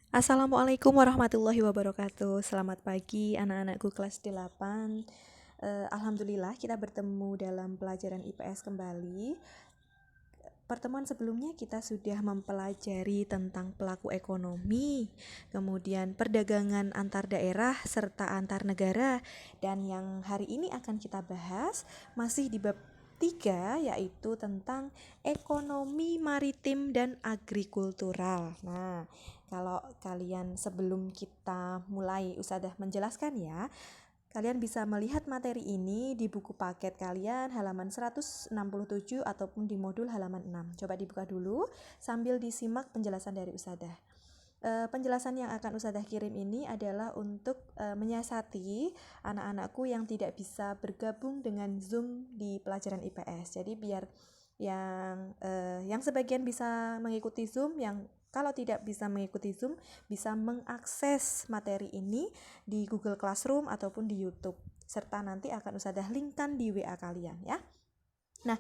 Assalamualaikum warahmatullahi wabarakatuh. Selamat pagi anak-anakku kelas 8. Alhamdulillah kita bertemu dalam pelajaran IPS kembali. Pertemuan sebelumnya kita sudah mempelajari tentang pelaku ekonomi, kemudian perdagangan antar daerah serta antar negara. Dan yang hari ini akan kita bahas masih di bab 3, yaitu tentang ekonomi maritim dan agrikultural. Nah, kalau kalian sebelum kita mulai Ustadzah menjelaskan ya, kalian bisa melihat materi ini di buku paket kalian halaman 167 ataupun di modul halaman 6. Coba dibuka dulu sambil disimak penjelasan dari Ustadzah. Penjelasan yang akan Ustadzah kirim ini adalah untuk menyiasati anak-anakku yang tidak bisa bergabung dengan Zoom di pelajaran IPS. Jadi biar yang sebagian bisa mengikuti Zoom, yang kalau tidak bisa mengikuti Zoom bisa mengakses materi ini di Google Classroom ataupun di YouTube, serta nanti akan Ustadzah linkkan di WA kalian ya. Nah,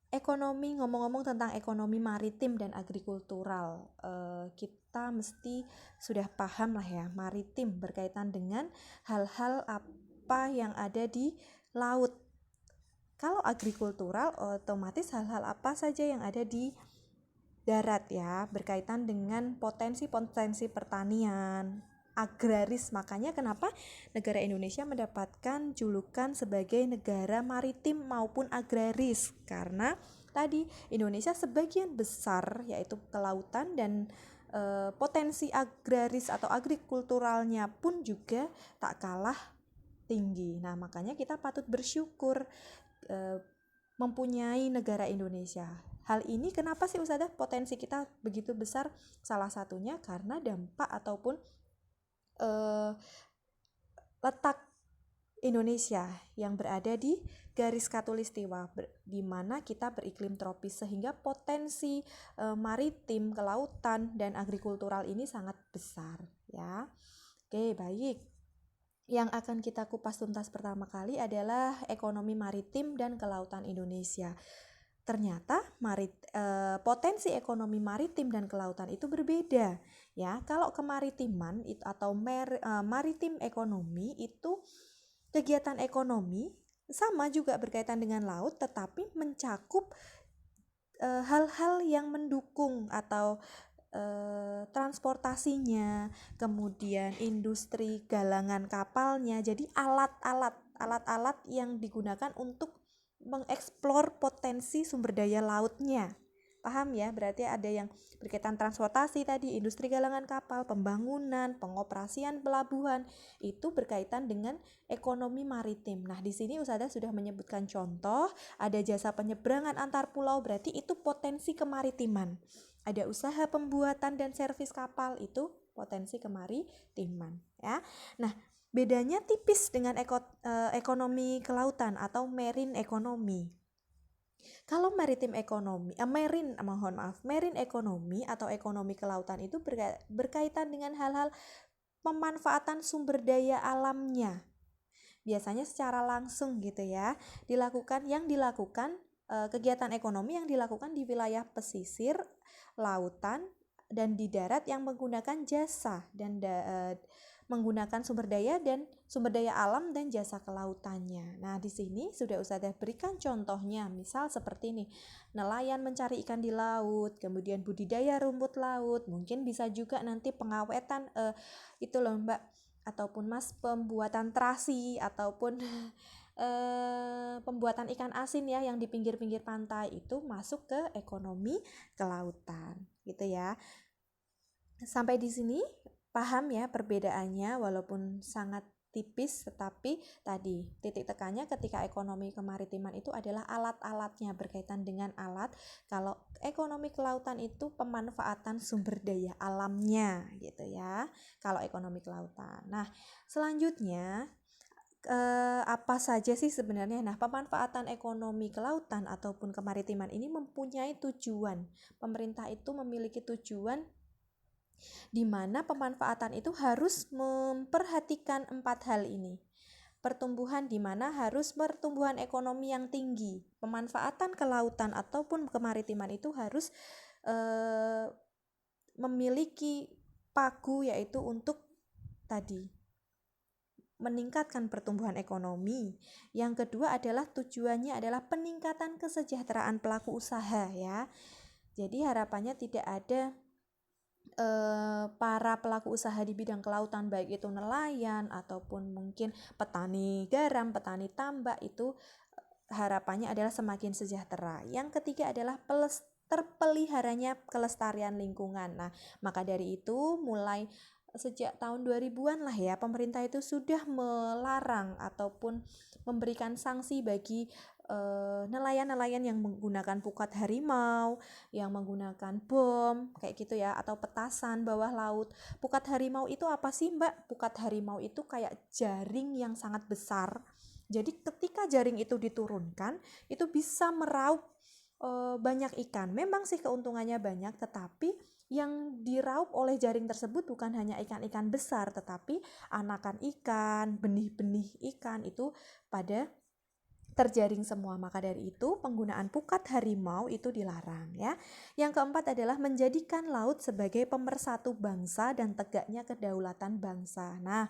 ngomong-ngomong tentang ekonomi maritim dan agrikultural, kita mesti sudah paham lah ya, maritim berkaitan dengan hal-hal apa yang ada di laut. Kalau agrikultural otomatis hal-hal apa saja yang ada di darat ya, berkaitan dengan potensi-potensi pertanian, agraris. Makanya kenapa negara Indonesia mendapatkan julukan sebagai negara maritim maupun agraris, karena tadi Indonesia sebagian besar yaitu kelautan dan potensi agraris atau agrikulturalnya pun juga tak kalah tinggi. Nah, makanya kita patut bersyukur mempunyai negara Indonesia. Hal ini kenapa sih Ustazah potensi kita begitu besar? Salah satunya karena dampak ataupun letak Indonesia yang berada di garis khatulistiwa, di mana kita beriklim tropis, sehingga potensi maritim, kelautan dan agrikultural ini sangat besar ya. Oke, baik. Yang akan kita kupas tuntas pertama kali adalah ekonomi maritim dan kelautan Indonesia. Ternyata potensi ekonomi maritim dan kelautan itu berbeda ya. Kalau kemaritiman atau maritim ekonomi itu kegiatan ekonomi sama juga berkaitan dengan laut, tetapi mencakup hal-hal yang mendukung atau transportasinya, kemudian industri galangan kapalnya. Jadi alat-alat yang digunakan untuk mengeksplor potensi sumber daya lautnya. Paham ya? Berarti ada yang berkaitan transportasi tadi, industri galangan kapal, pembangunan, pengoperasian pelabuhan, itu berkaitan dengan ekonomi maritim. Nah, di sini Ustazah sudah menyebutkan contoh, ada jasa penyeberangan antar pulau, berarti itu potensi kemaritiman. Ada usaha pembuatan dan servis kapal, itu potensi kemaritiman ya. Nah, bedanya tipis dengan ekonomi kelautan atau marine ekonomi. Kalau marine ekonomi atau ekonomi kelautan itu berkaitan dengan hal-hal pemanfaatan sumber daya alamnya. Biasanya secara langsung gitu ya, dilakukan kegiatan ekonomi yang dilakukan di wilayah pesisir, lautan, dan di darat yang menggunakan jasa dan menggunakan sumber daya alam dan jasa kelautannya. Nah, di sini sudah Ustazah berikan contohnya, misal seperti ini, nelayan mencari ikan di laut, kemudian budidaya rumput laut, mungkin bisa juga nanti pengawetan itu loh Mbak, ataupun Mas pembuatan terasi ataupun pembuatan ikan asin ya yang di pinggir-pinggir pantai, itu masuk ke ekonomi kelautan gitu ya. Sampai di sini paham ya perbedaannya, walaupun sangat tipis, tetapi tadi titik tekannya ketika ekonomi kemaritiman itu adalah alat-alatnya, berkaitan dengan alat. Kalau ekonomi kelautan itu pemanfaatan sumber daya alamnya gitu ya, kalau ekonomi kelautan. Nah, selanjutnya apa saja sih sebenarnya? Nah, pemanfaatan ekonomi kelautan ataupun kemaritiman ini mempunyai tujuan. Pemerintah itu memiliki tujuan di mana pemanfaatan itu harus memperhatikan 4 hal ini. Pertumbuhan, di mana harus pertumbuhan ekonomi yang tinggi. Pemanfaatan kelautan ataupun kemaritiman itu harus memiliki pagu, yaitu untuk tadi meningkatkan pertumbuhan ekonomi. Yang kedua adalah tujuannya adalah peningkatan kesejahteraan pelaku usaha ya. Jadi harapannya tidak ada para pelaku usaha di bidang kelautan, baik itu nelayan ataupun mungkin petani garam, petani tambak, itu harapannya adalah semakin sejahtera. Yang ketiga adalah terpeliharanya kelestarian lingkungan. Nah, maka dari itu mulai sejak tahun 2000-an lah ya, pemerintah itu sudah melarang ataupun memberikan sanksi bagi nelayan-nelayan yang menggunakan pukat harimau, yang menggunakan bom kayak gitu ya, atau petasan bawah laut. Pukat harimau itu apa sih, Mbak? Pukat harimau itu kayak jaring yang sangat besar. Jadi ketika jaring itu diturunkan, itu bisa meraup banyak ikan. Memang sih keuntungannya banyak, tetapi yang diraup oleh jaring tersebut bukan hanya ikan-ikan besar, tetapi anakan ikan, benih-benih ikan itu pada terjaring semua. Maka dari itu penggunaan pukat harimau itu dilarang ya. Yang keempat adalah menjadikan laut sebagai pemersatu bangsa dan tegaknya kedaulatan bangsa. Nah,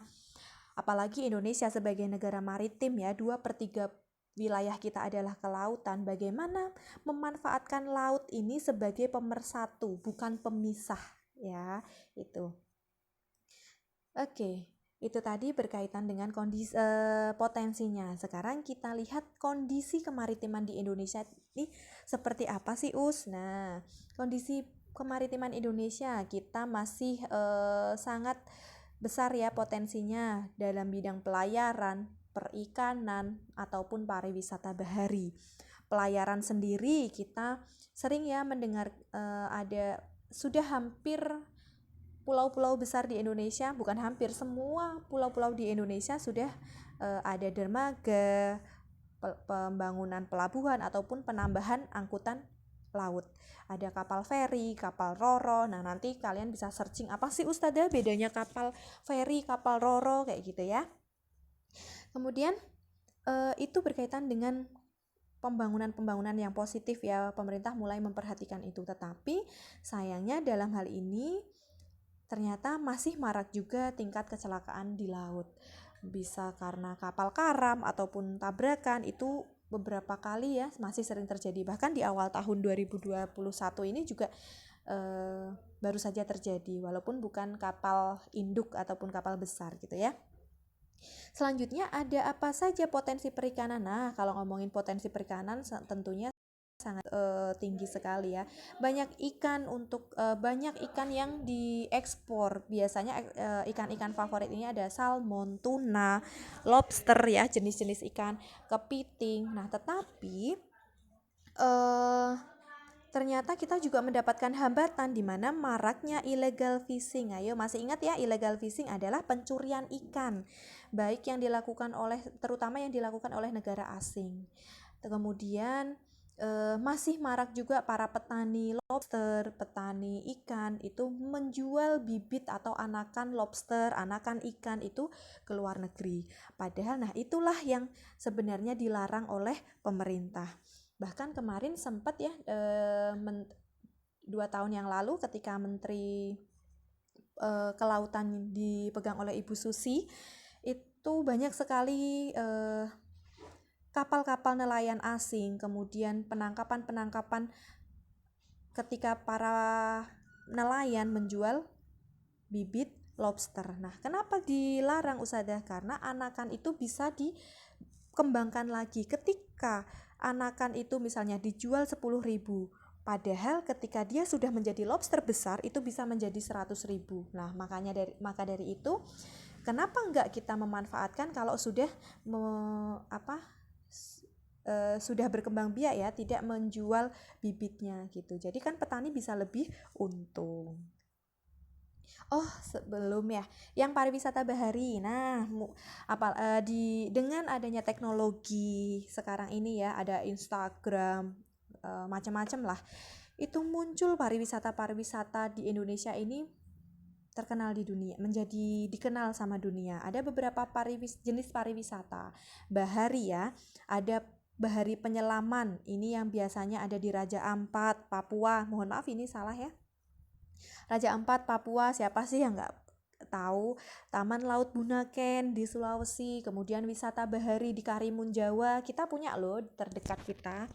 apalagi Indonesia sebagai negara maritim ya, 2/3 wilayah kita adalah kelautan. Bagaimana memanfaatkan laut ini sebagai pemersatu, bukan pemisah ya, itu. Oke, itu tadi berkaitan dengan kondisi potensinya. Sekarang kita lihat kondisi kemaritiman di Indonesia ini seperti apa sih, Us? Nah, kondisi kemaritiman Indonesia kita masih sangat besar ya potensinya dalam bidang pelayaran, perikanan, ataupun pariwisata bahari. Pelayaran sendiri kita sering ya mendengar ada sudah hampir pulau-pulau besar di Indonesia, bukan hampir, semua pulau-pulau di Indonesia sudah ada dermaga, pembangunan pelabuhan ataupun penambahan angkutan laut. Ada kapal feri, kapal roro. Nah, nanti kalian bisa searching apa sih Ustazah bedanya kapal feri, kapal roro kayak gitu ya. Kemudian itu berkaitan dengan pembangunan-pembangunan yang positif ya, pemerintah mulai memperhatikan itu. Tetapi sayangnya dalam hal ini ternyata masih marak juga tingkat kecelakaan di laut. Bisa karena kapal karam ataupun tabrakan, itu beberapa kali ya masih sering terjadi. Bahkan di awal tahun 2021 ini juga baru saja terjadi, walaupun bukan kapal induk ataupun kapal besar gitu ya. Selanjutnya ada apa saja potensi perikanan? Nah, kalau ngomongin potensi perikanan tentunya sangat tinggi sekali ya. Banyak ikan banyak ikan yang diekspor. Biasanya ikan-ikan favorit ini ada salmon, tuna, lobster ya, jenis-jenis ikan, kepiting. Nah, tetapi ternyata kita juga mendapatkan hambatan di mana maraknya illegal fishing. Ayo, masih ingat ya, illegal fishing adalah pencurian ikan, baik yang dilakukan terutama yang dilakukan oleh negara asing. Kemudian masih marak juga para petani lobster, petani ikan itu menjual bibit atau anakan lobster, anakan ikan itu ke luar negeri. Padahal nah itulah yang sebenarnya dilarang oleh pemerintah. Bahkan kemarin sempat ya 2 tahun yang lalu ketika Menteri Kelautan dipegang oleh Ibu Susi, itu banyak sekali kapal-kapal nelayan asing, kemudian penangkapan ketika para nelayan menjual bibit lobster. Nah, kenapa dilarang Ustazah? Karena anakan itu bisa dikembangkan lagi. Ketika anakan itu misalnya dijual 10.000, padahal ketika dia sudah menjadi lobster besar itu bisa menjadi 100.000. Nah, maka dari itu kenapa enggak kita memanfaatkan kalau sudah sudah berkembang biak ya, tidak menjual bibitnya gitu. Jadi kan petani bisa lebih untung. Oh, sebelum ya, yang pariwisata bahari. Nah, dengan adanya teknologi sekarang ini ya, ada Instagram, macam-macam lah. Itu muncul pariwisata di Indonesia ini terkenal di dunia, menjadi dikenal sama dunia. Ada beberapa jenis pariwisata bahari ya. Ada bahari penyelaman, ini yang biasanya ada di Raja Ampat, Papua. Mohon maaf ini salah ya. Raja Ampat Papua, siapa sih yang nggak tahu? Taman Laut Bunaken di Sulawesi, kemudian wisata bahari di Karimun Jawa, kita punya loh terdekat kita.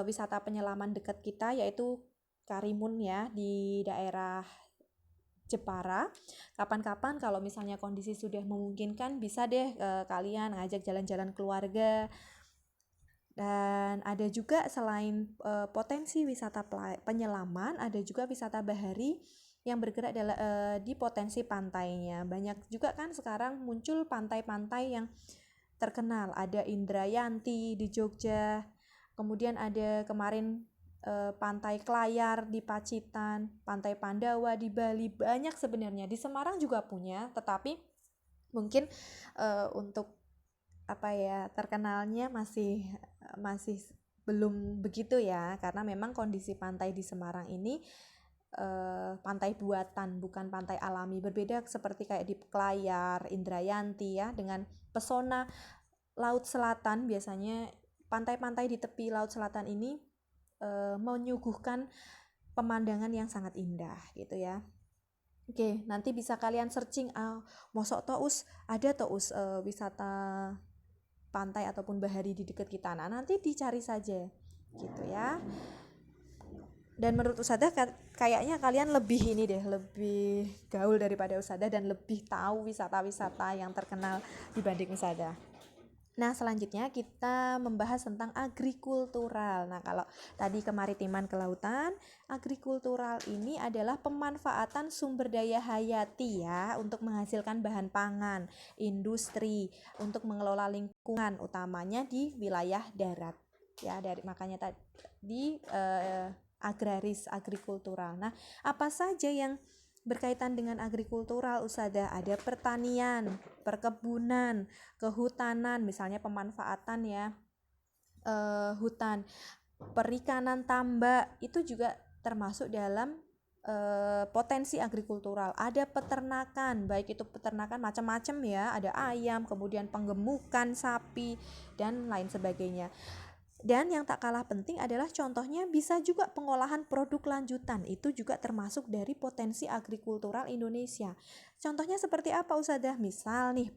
Wisata penyelaman dekat kita yaitu Karimun ya, di daerah Jepara. Kapan-kapan kalau misalnya kondisi sudah memungkinkan, bisa deh kalian ngajak jalan-jalan keluarga. Dan ada juga selain potensi wisata penyelaman, ada juga wisata bahari yang bergerak di potensi pantainya. Banyak juga kan sekarang muncul pantai-pantai yang terkenal. Ada Indrayanti di Jogja, kemudian ada kemarin Pantai Klayar di Pacitan, Pantai Pandawa di Bali, banyak sebenarnya. Di Semarang juga punya, tetapi mungkin untuk apa ya, terkenalnya masih masih belum begitu ya, karena memang kondisi pantai di Semarang ini pantai buatan, bukan pantai alami. Berbeda seperti kayak di Klayar, Indrayanti ya, dengan pesona laut selatan. Biasanya pantai-pantai di tepi laut selatan ini menyuguhkan pemandangan yang sangat indah gitu ya. Oke, nanti bisa kalian searching, mosok tous ada tous wisata pantai ataupun bahari di dekat kita. Nah, nanti dicari saja gitu ya. Dan menurut Usada kayaknya kalian lebih ini deh, lebih gaul daripada Usada dan lebih tahu wisata-wisata yang terkenal dibanding Usada. Nah, selanjutnya kita membahas tentang agrikultural. Nah, kalau tadi kemaritiman kelautan, agrikultural ini adalah pemanfaatan sumber daya hayati ya untuk menghasilkan bahan pangan, industri, untuk mengelola lingkungan utamanya di wilayah darat. Ya, makanya tadi agraris, agrikultural. Nah, apa saja yang berkaitan dengan agrikultural Usada? Ada pertanian, perkebunan, kehutanan, misalnya pemanfaatan ya hutan, perikanan tambak, itu juga termasuk dalam potensi agrikultural. Ada peternakan, baik itu peternakan macam-macam ya, ada ayam, kemudian penggemukan sapi dan lain sebagainya. Dan yang tak kalah penting adalah contohnya bisa juga pengolahan produk lanjutan, itu juga termasuk dari potensi agrikultural Indonesia. Contohnya seperti apa Usadah? Misal nih,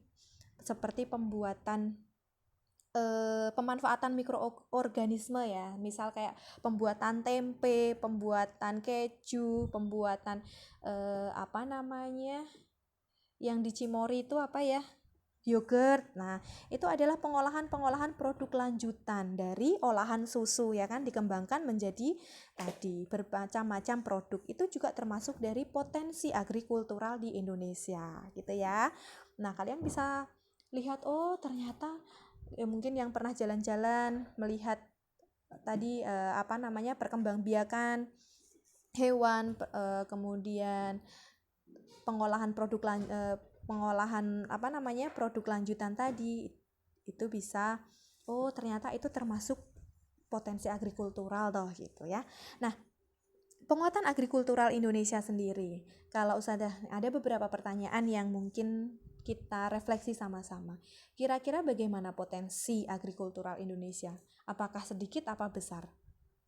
seperti pembuatan pemanfaatan mikroorganisme ya, misal kayak pembuatan tempe, pembuatan keju, pembuatan apa namanya yang di Cimory itu apa ya, yogurt. Nah, itu adalah pengolahan produk lanjutan dari olahan susu ya kan, dikembangkan menjadi tadi bermacam-macam produk. Itu juga termasuk dari potensi agrikultural di Indonesia gitu ya. Nah, kalian bisa lihat, oh ternyata mungkin yang pernah jalan-jalan melihat tadi apa namanya perkembangbiakan hewan, kemudian pengolahan pengolahan apa namanya produk lanjutan tadi, itu bisa, oh ternyata itu termasuk potensi agrikultural toh gitu ya. Nah, penguatan agrikultural Indonesia sendiri, kalau ada beberapa pertanyaan yang mungkin kita refleksi sama-sama. Kira-kira bagaimana potensi agrikultural Indonesia? Apakah sedikit apa besar?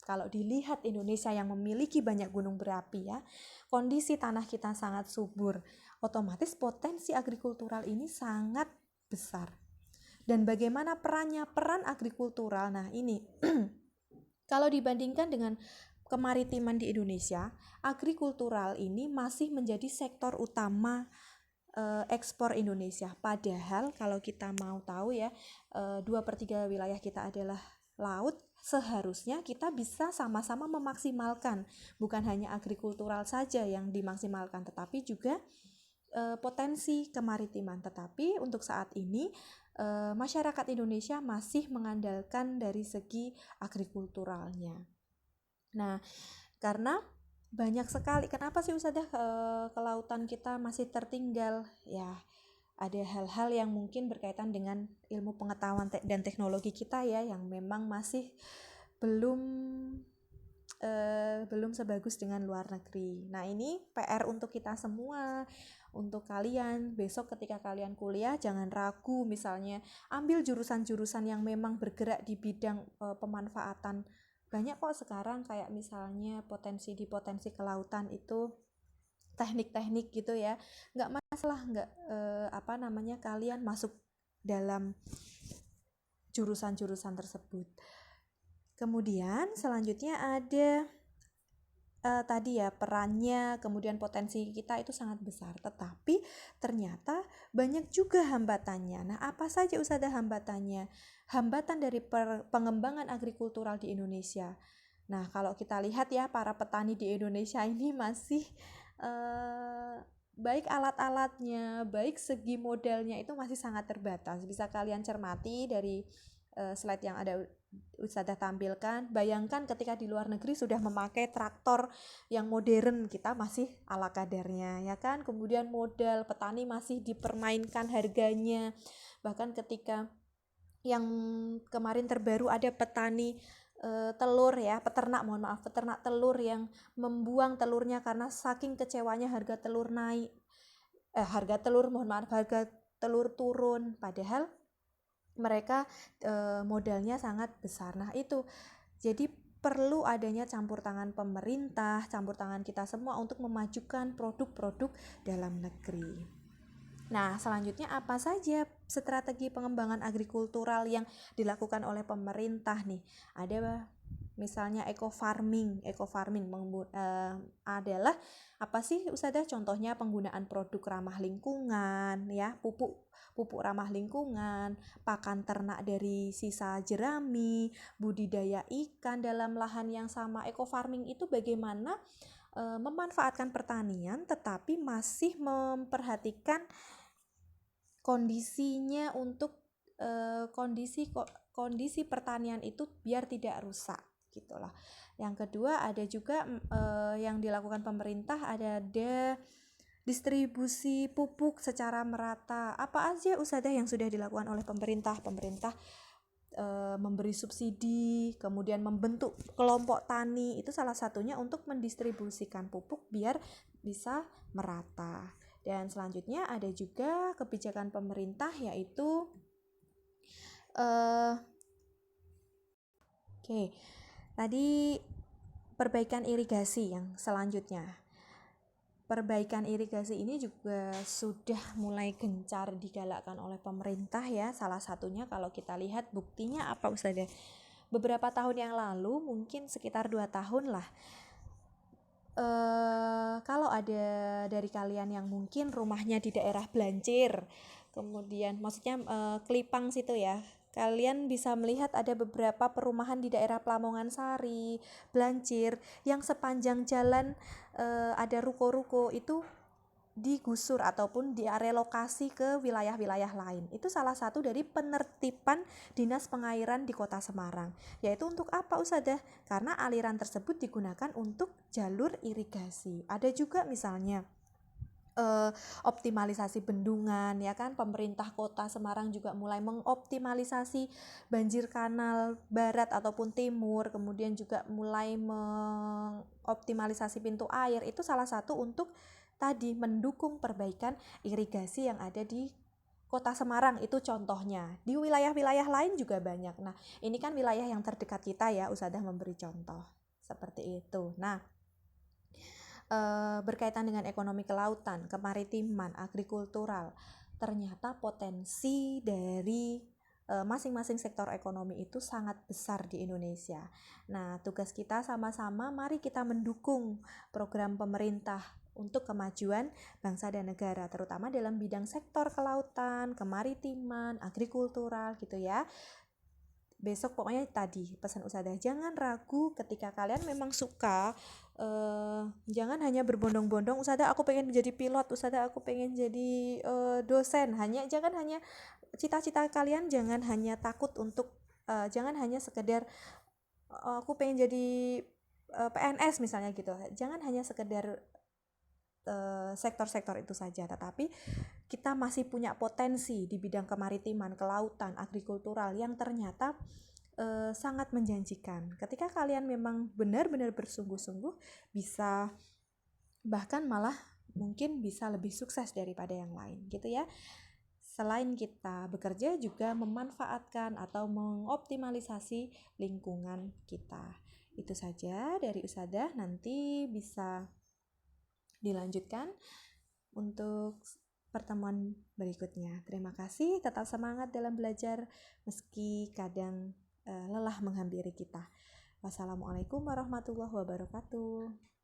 Kalau dilihat Indonesia yang memiliki banyak gunung berapi ya, kondisi tanah kita sangat subur, otomatis potensi agrikultural ini sangat besar. Dan bagaimana peran agrikultural? Nah ini, kalau dibandingkan dengan kemaritiman di Indonesia, agrikultural ini masih menjadi sektor utama ekspor Indonesia. Padahal kalau kita mau tahu ya, 2/3 wilayah kita adalah laut, seharusnya kita bisa sama-sama memaksimalkan, bukan hanya agrikultural saja yang dimaksimalkan, tetapi juga potensi kemaritiman. Tetapi untuk saat ini masyarakat Indonesia masih mengandalkan dari segi agrikulturalnya. Nah, karena banyak sekali, kenapa sih Ustadzah kelautan kita masih tertinggal? Ya, ada hal-hal yang mungkin berkaitan dengan ilmu pengetahuan dan teknologi kita ya, yang memang masih belum sebagus dengan luar negeri. Nah, ini PR untuk kita semua, untuk kalian. Besok ketika kalian kuliah, jangan ragu misalnya ambil jurusan-jurusan yang memang bergerak di bidang pemanfaatan. Banyak kok sekarang kayak misalnya potensi kelautan itu teknik-teknik gitu ya, nggak masalah, nggak kalian masuk dalam jurusan-jurusan tersebut. Kemudian selanjutnya ada tadi ya, perannya, kemudian potensi kita itu sangat besar, tetapi ternyata banyak juga hambatannya. Nah, apa saja Ustazah hambatannya? Hambatan dari pengembangan agrikultural di Indonesia. Nah, kalau kita lihat ya, para petani di Indonesia ini masih baik alat-alatnya, baik segi modalnya itu masih sangat terbatas. Bisa kalian cermati dari slide yang ada Ustazah tampilkan. Bayangkan ketika di luar negeri sudah memakai traktor yang modern, kita masih ala kadarnya, ya kan? Kemudian modal petani masih dipermainkan harganya. Bahkan ketika yang kemarin terbaru ada petani telur ya, peternak telur yang membuang telurnya karena saking kecewanya harga telur turun, padahal mereka modalnya sangat besar. Nah, itu jadi perlu adanya campur tangan pemerintah, campur tangan kita semua untuk memajukan produk-produk dalam negeri. Nah, selanjutnya apa saja strategi pengembangan agrikultural yang dilakukan oleh pemerintah nih? Ada misalnya eco farming adalah apa sih Ustazah? Contohnya penggunaan produk ramah lingkungan ya, pupuk ramah lingkungan, pakan ternak dari sisa jerami, budidaya ikan dalam lahan yang sama. Eco farming itu bagaimana memanfaatkan pertanian tetapi masih memperhatikan kondisinya untuk kondisi pertanian itu biar tidak rusak gitulah. Yang kedua ada juga yang dilakukan pemerintah, ada distribusi pupuk secara merata. Apa aja Ustazah yang sudah dilakukan oleh pemerintah? Pemerintah memberi subsidi, kemudian membentuk kelompok tani, itu salah satunya untuk mendistribusikan pupuk biar bisa merata. Dan selanjutnya ada juga kebijakan pemerintah yaitu tadi perbaikan irigasi yang selanjutnya. Perbaikan irigasi ini juga sudah mulai gencar digalakkan oleh pemerintah ya. Salah satunya kalau kita lihat buktinya apa Ustazah? Beberapa tahun yang lalu, mungkin sekitar 2 tahun lah, kalau ada dari kalian yang mungkin rumahnya di daerah Blancir, kemudian maksudnya Kelipang situ ya, kalian bisa melihat ada beberapa perumahan di daerah Plamongan Sari, Blancir, yang sepanjang jalan ada ruko-ruko itu digusur ataupun direlokasi ke wilayah-wilayah lain. Itu salah satu dari penertiban Dinas Pengairan di Kota Semarang. Yaitu untuk apa Ustazah? Karena aliran tersebut digunakan untuk jalur irigasi. Ada juga misalnya optimalisasi bendungan ya kan, pemerintah Kota Semarang juga mulai mengoptimalisasi banjir kanal barat ataupun timur, kemudian juga mulai mengoptimalisasi pintu air. Itu salah satu untuk tadi mendukung perbaikan irigasi yang ada di Kota Semarang, itu contohnya. Di wilayah-wilayah lain juga banyak. Nah, ini kan wilayah yang terdekat kita ya, Ustazah memberi contoh seperti itu. Nah, berkaitan dengan ekonomi kelautan, kemaritiman, agrikultural, ternyata potensi dari masing-masing sektor ekonomi itu sangat besar di Indonesia. Nah, tugas kita sama-sama, mari kita mendukung program pemerintah untuk kemajuan bangsa dan negara, terutama dalam bidang sektor kelautan, kemaritiman, agrikultural gitu ya. Besok pokoknya tadi pesan Ustazah, jangan ragu ketika kalian memang suka, jangan hanya berbondong-bondong, Ustazah aku pengen jadi pilot, Ustazah aku pengen jadi dosen. Jangan hanya cita-cita kalian, jangan hanya takut untuk jangan hanya sekedar aku pengen jadi PNS misalnya gitu. Jangan hanya sekedar sektor-sektor itu saja, tetapi kita masih punya potensi di bidang kemaritiman, kelautan, agrikultural yang ternyata sangat menjanjikan. Ketika kalian memang benar-benar bersungguh-sungguh, bisa bahkan malah mungkin bisa lebih sukses daripada yang lain gitu ya. Selain kita bekerja, juga memanfaatkan atau mengoptimalisasi lingkungan kita. Itu saja dari Ustazah, nanti bisa dilanjutkan untuk pertemuan berikutnya. Terima kasih, tetap semangat dalam belajar meski kadang lelah menghampiri kita. Wassalamualaikum warahmatullahi wabarakatuh.